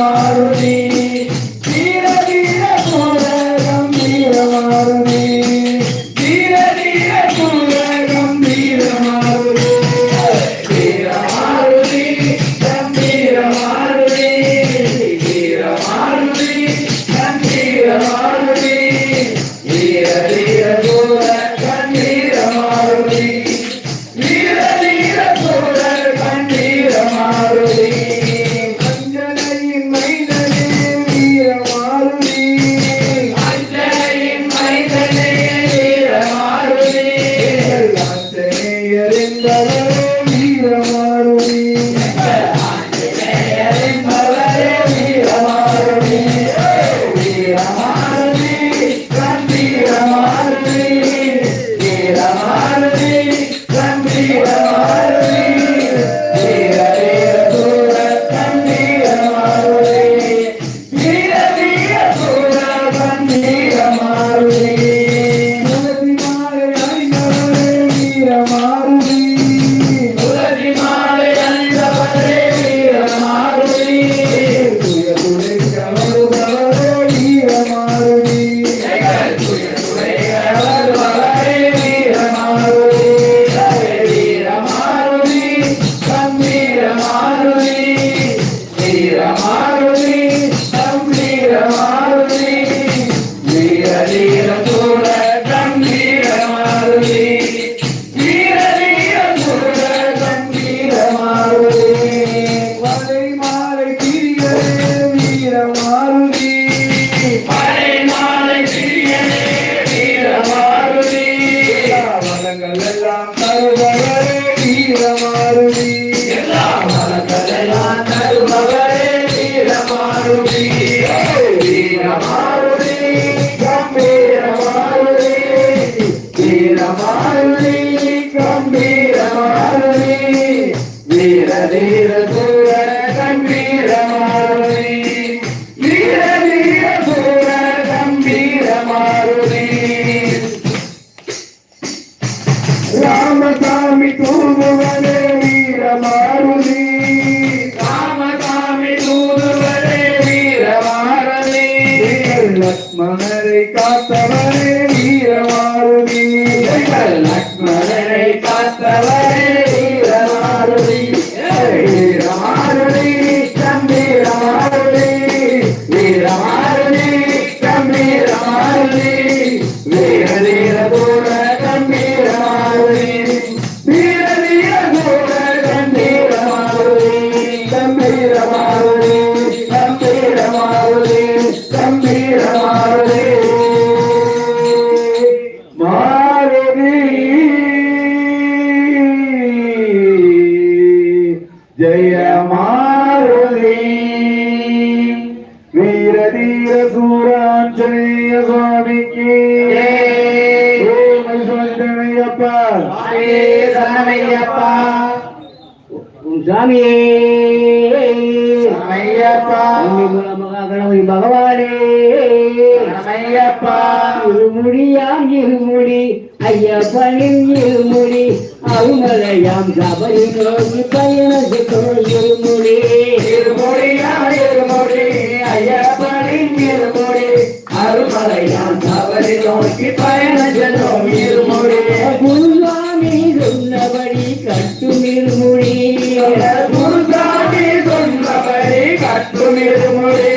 மாருதி வீர வீர சூர கம்பீர மாருதி வீர வீர சூர கம்பீர மாருதி வீர மாருதி கம்பீர மாருதி வீர மாருதி கம்பீர மாருதி வீர வீர சூர கம்பீர மாருதி வீர வீர சூர கம்பீர மாருதி ராமசாமி தூதுவரே வீர மாருதி ராமசாமி தூதுவரே வீர மாருதி லக்ஷ்மணரை காத்தவரே வீர மாருதி லக்ஷ்மணரை காத்தவரே வீர மாருதி வீர மாருதி கம்பீர மாருதி வீர மாருதி கம்பீர மாருதி வீர வீர தூர கம்பீர மாருதி வீர வீர தூர கம்பீர மாருதி கம்பீர மாருதி கம்பீர மாருதி கம்பீர மாருதி மாருதி ஜெய மாருதி வீர தீர சூராஞ்சனேய சுவாமிக்கு சரணமையப்பா சுவாமியே சரணமையப்பா கணபதி பகவானே சரணமையப்பா இருமுடியாம் இருமுடி ஐயப்பனின் இருமுடி அருமலையாம் சபை நோக்கி பயணத்துக்கு இருமுடி இருமுடியாம் இருமுடி ஐயப்பனின் இருமுடி அருமலையாம் சபை நோக்கி பயணம் செல்லும் இருமுடி குருசாமி சொன்னபடி கட்டும் இருமுடி குருசாமி சொன்னபடி கட்டும் இருமுடி